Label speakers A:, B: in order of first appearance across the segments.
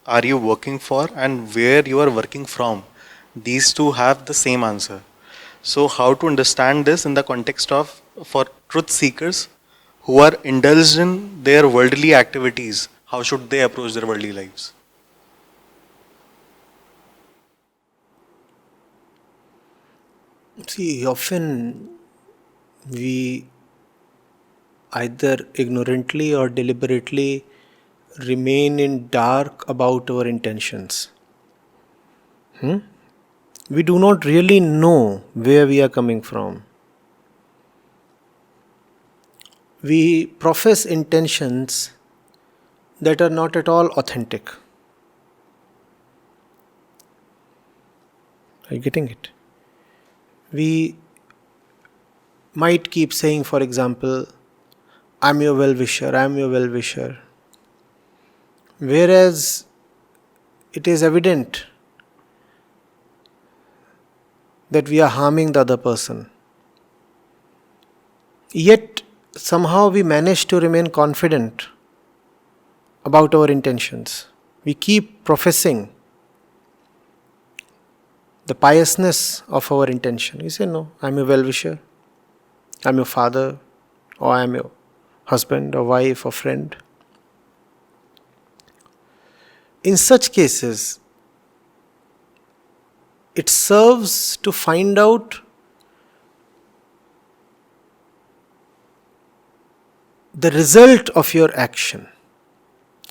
A: are you working for and where you are working from, these two have the same answer. So how to understand this in the context of for truth seekers who are indulged in their worldly activities, how should they approach their worldly lives?
B: See, often we either ignorantly or deliberately remain in dark about our intentions. We do not really know where we are coming from. We profess intentions that are not at all authentic. Are you getting it? We might keep saying, for example, I'm your well wisher, I'm your well wisher. Whereas it is evident that we are harming the other person. Yet somehow we manage to remain confident about our intentions. We keep professing the piousness of our intention. You say, no, I'm a well wisher, I'm your father, or I'm your husband, or wife, or friend. In such cases, it serves to find out the result of your action.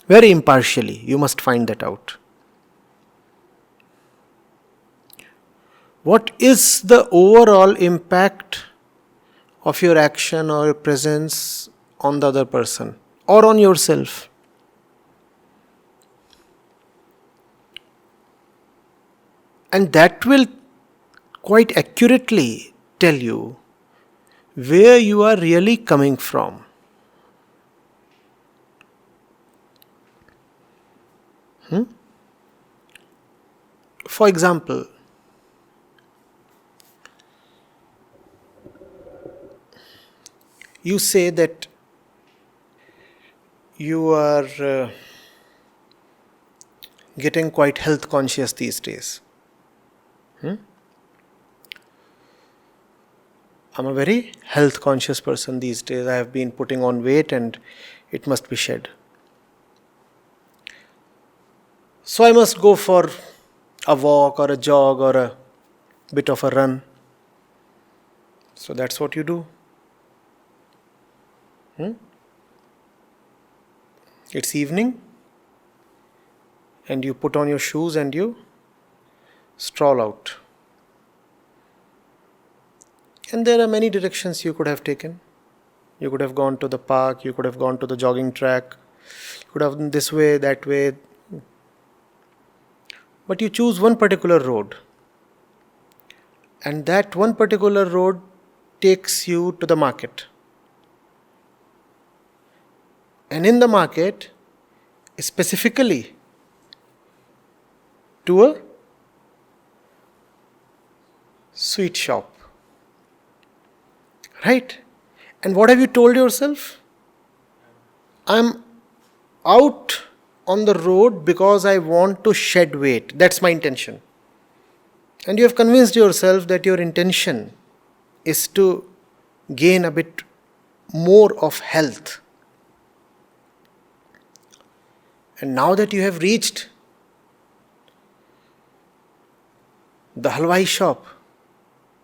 B: Very impartially, you must find that out. What is the overall impact of your action or your presence on the other person or on yourself? And that will quite accurately tell you where you are really coming from. For example, you say that you are getting quite health conscious these days. I'm a very health conscious person these days. I have been putting on weight and it must be shed. So I must go for a walk or a jog or a bit of a run. So that's what you do. It's evening and you put on your shoes and you stroll out. And there are many directions you could have taken. You could have gone to the park, you could have gone to the jogging track, you could have gone this way, that way. But you choose one particular road. And that one particular road takes you to the market. And in the market, specifically to a sweet shop. Right? And what have you told yourself? I'm out on the road because I want to shed weight. That's my intention. And you have convinced yourself that your intention is to gain a bit more of health. And now that you have reached the halwai shop,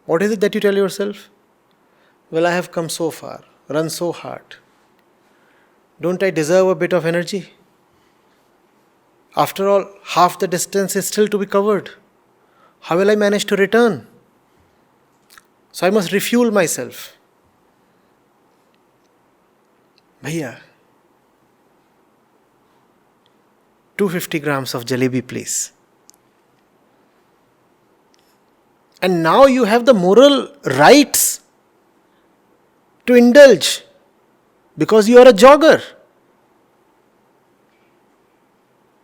B: what is it that you tell yourself? Well, I have come so far, run so hard. Don't I deserve a bit of energy? After all, half the distance is still to be covered. How will I manage to return? So I must refuel myself. Bhaiya, 250 grams of jalebi, please. And now you have the moral rights to indulge because you are a jogger.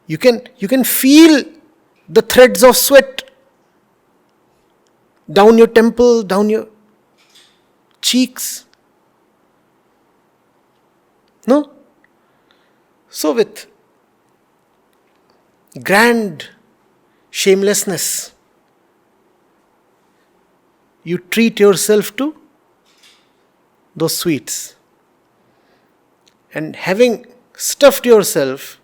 B: You can feel the threads of sweat down your temple, down your cheeks. No? So with grand shamelessness. You treat yourself to those sweets. And having stuffed yourself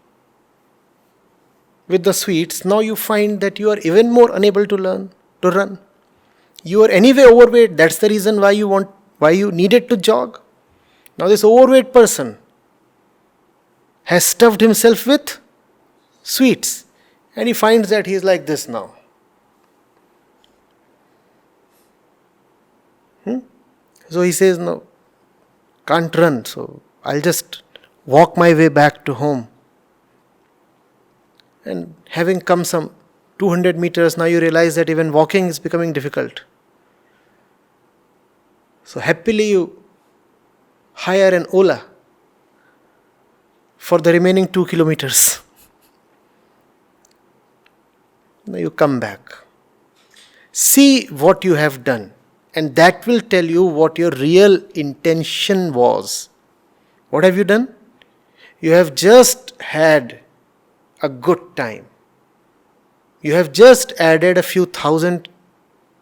B: with the sweets, now you find that you are even more unable to run. You are anyway overweight. That's the reason why you needed to jog. Now this overweight person has stuffed himself with sweets, and he finds that he is like this now. So he says, no, can't run, so I'll just walk my way back to home. And having come some 200 meters, now you realize that even walking is becoming difficult. So happily you hire an Ola for the remaining 2 kilometers. Now you come back. See what you have done, and that will tell you what your real intention was. What have you done? You have just had a good time. You have just added a few thousand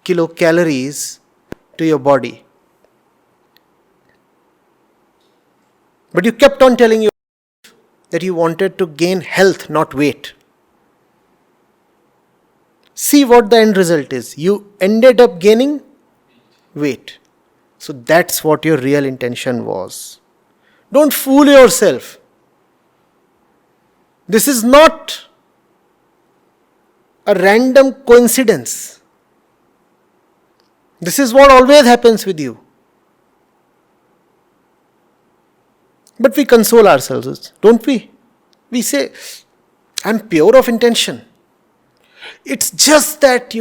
B: kilocalories to your body. But you kept on telling yourself that you wanted to gain health, not weight. See what the end result is. You ended up gaining weight. So that's what your real intention was. Don't fool yourself. This is not a random coincidence. This is what always happens with you. But we console ourselves, don't we? We say, I'm pure of intention. It's just that,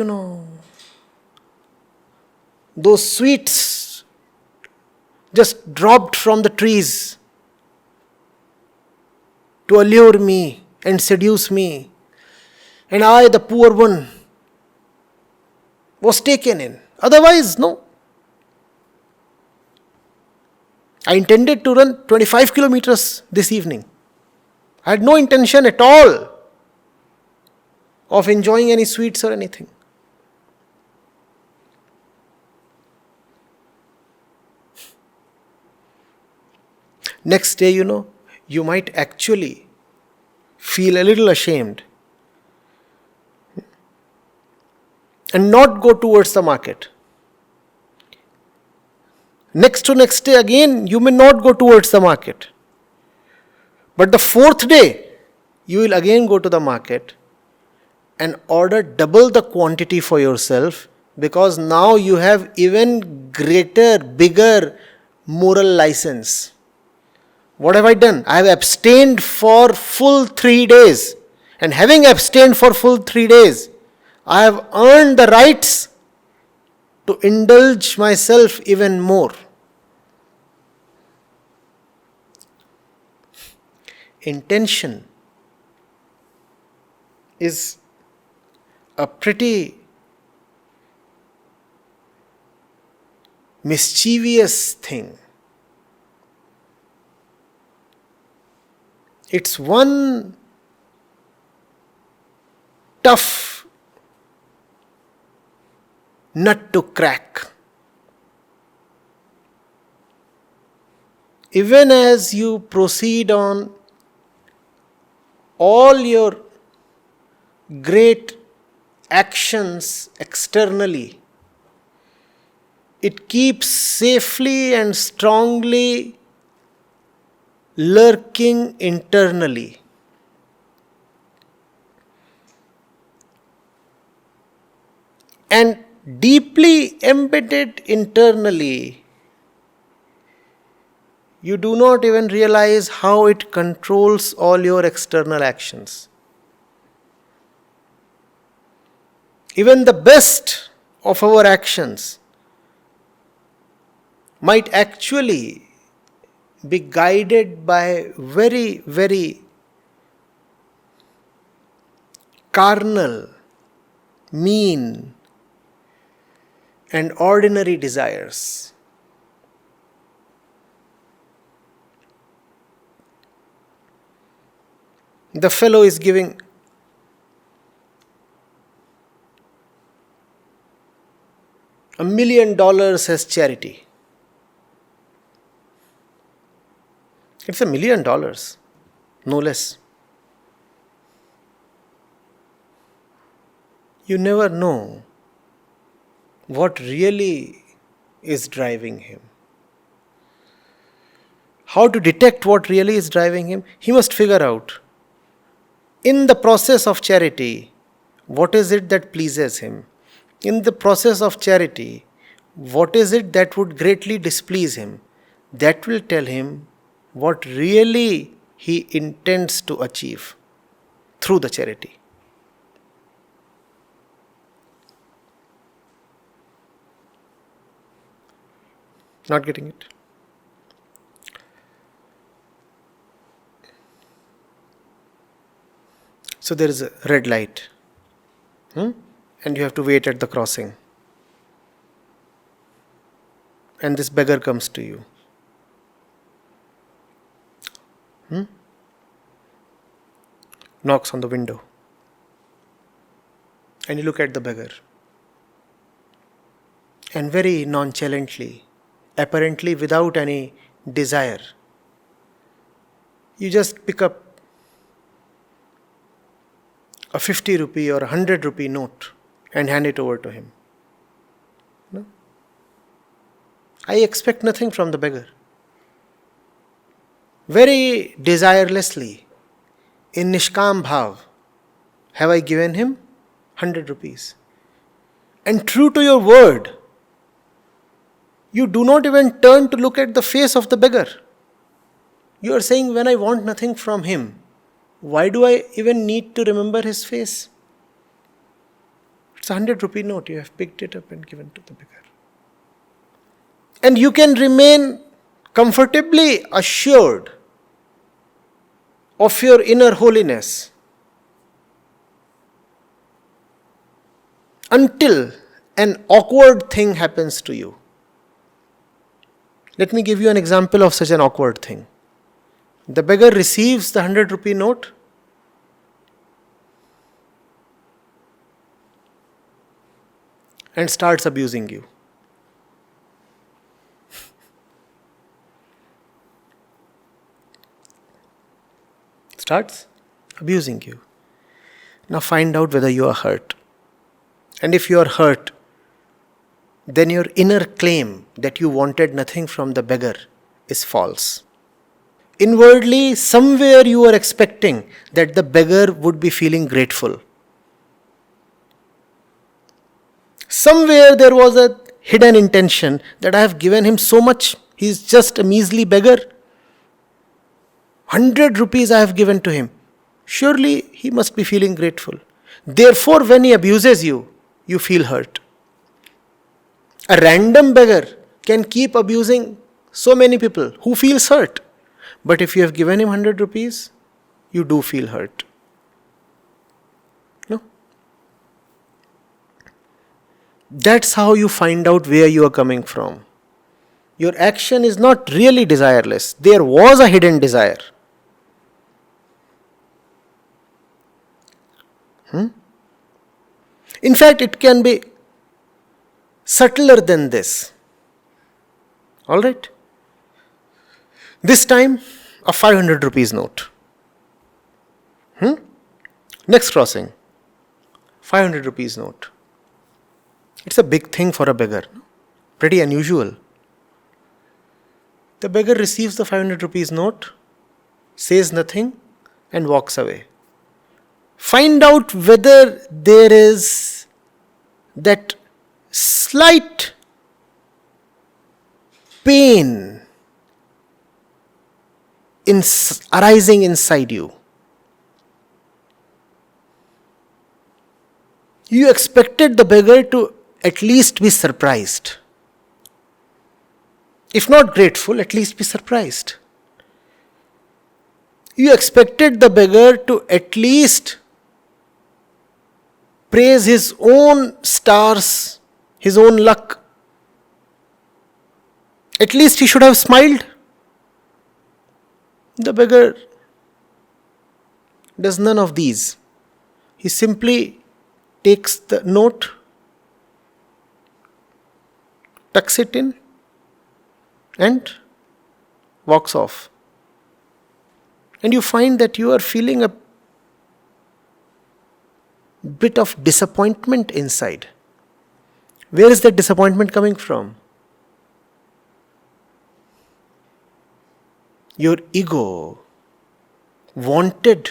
B: those sweets just dropped from the trees to allure me and seduce me. And I, the poor one, was taken in. Otherwise, no. I intended to run 25 kilometers this evening. I had no intention at all of enjoying any sweets or anything. Next day, you might actually feel a little ashamed and not go towards the market. Next day again, you may not go towards the market. But the fourth day, you will again go to the market and order double the quantity for yourself, because now you have even greater, bigger moral license. What have I done? I have abstained for full 3 days. And having abstained for full 3 days, I have earned the rights to indulge myself even more. Intention is a pretty mischievous thing. It's one tough nut to crack. Even as you proceed on all your great actions externally, it keeps safely and strongly lurking internally. And deeply embedded internally, you do not even realize how it controls all your external actions. Even the best of our actions might actually be guided by very, very carnal, mean, and ordinary desires. The fellow is giving $1 million as charity. It's $1 million, no less. You never know what really is driving him. How to detect what really is driving him? He must figure out, in the process of charity, what is it that pleases him? In the process of charity, what is it that would greatly displease him? That will tell him what really he intends to achieve through the charity. Not getting it? So there is a red light, and you have to wait at the crossing. And this beggar comes to you. Knocks on the window. And you look at the beggar. And very nonchalantly, apparently without any desire, you just pick up a 50 rupee or a 100 rupee note and hand it over to him. No? I expect nothing from the beggar. Very desirelessly, in Nishkam Bhav, have I given him 100 rupees. And true to your word, you do not even turn to look at the face of the beggar. You are saying, when I want nothing from him, why do I even need to remember his face? It's a 100 rupee note. You have picked it up and given to the beggar. And you can remain comfortably assured of your inner holiness until an awkward thing happens to you. Let me give you an example of such an awkward thing. The beggar receives the 100 rupee note and starts abusing you. Starts abusing you. Now find out whether you are hurt. And if you are hurt, then your inner claim that you wanted nothing from the beggar is false. Inwardly, somewhere you are expecting that the beggar would be feeling grateful. Somewhere there was a hidden intention that I have given him so much, he is just a measly beggar. 100 rupees I have given to him. Surely he must be feeling grateful. Therefore, when he abuses you, you feel hurt. A random beggar can keep abusing so many people who feels hurt. But if you have given him 100 rupees, you do feel hurt. No? That's how you find out where you are coming from. Your action is not really desireless. There was a hidden desire. In fact, it can be subtler than this. Alright? This time, a 500 rupees note. Next crossing, 500 rupees note. It's a big thing for a beggar. Pretty unusual. The beggar receives the 500 rupees note, says nothing, and walks away. Find out whether there is that slight pain arising inside you. You expected the beggar to at least be surprised. If not grateful, at least be surprised. You expected the beggar to at least praise his own stars, his own luck. At least he should have smiled. The beggar does none of these. He simply takes the note, tucks it in, and walks off. And you find that you are feeling a bit of disappointment inside. Where is that disappointment coming from? Your ego wanted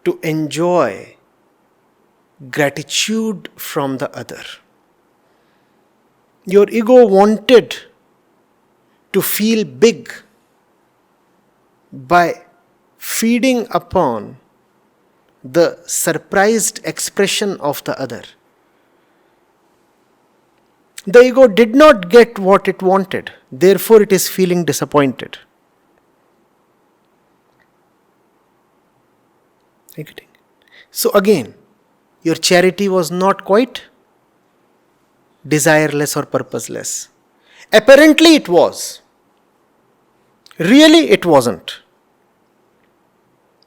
B: to enjoy gratitude from the other. Your ego wanted to feel big by feeding upon the surprised expression of the other. The ego did not get what it wanted, therefore it is feeling disappointed. So again, your charity was not quite desireless or purposeless. Apparently it was. Really it wasn't.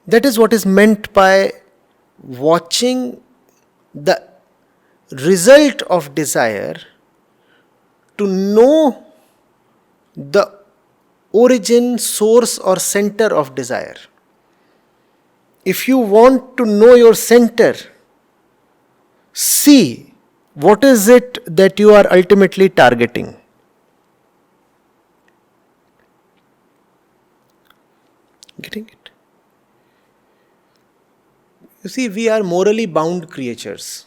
B: That is what is meant by watching the result of desire to know the origin, source or center of desire. If you want to know your center, see what is it that you are ultimately targeting. Getting it? You see, we are morally bound creatures.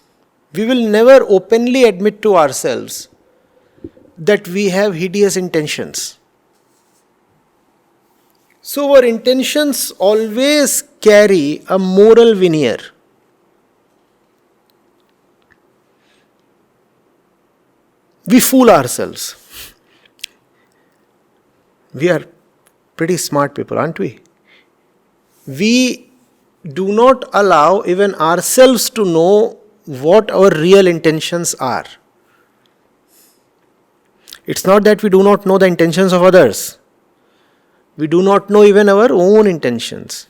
B: We will never openly admit to ourselves that we have hideous intentions. So our intentions always carry a moral veneer. We fool ourselves. We are pretty smart people, aren't we? We do not allow even ourselves to know what our real intentions are. It's not that we do not know the intentions of others. We do not know even our own intentions.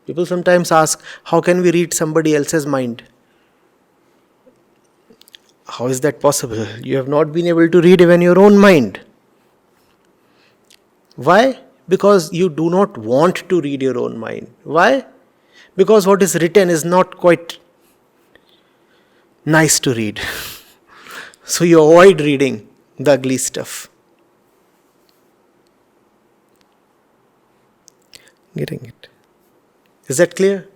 B: People sometimes ask, how can we read somebody else's mind? How is that possible? You have not been able to read even your own mind. Why? Because you do not want to read your own mind. Why? Because what is written is not quite nice to read. So you avoid reading the ugly stuff. Getting it? Is that clear?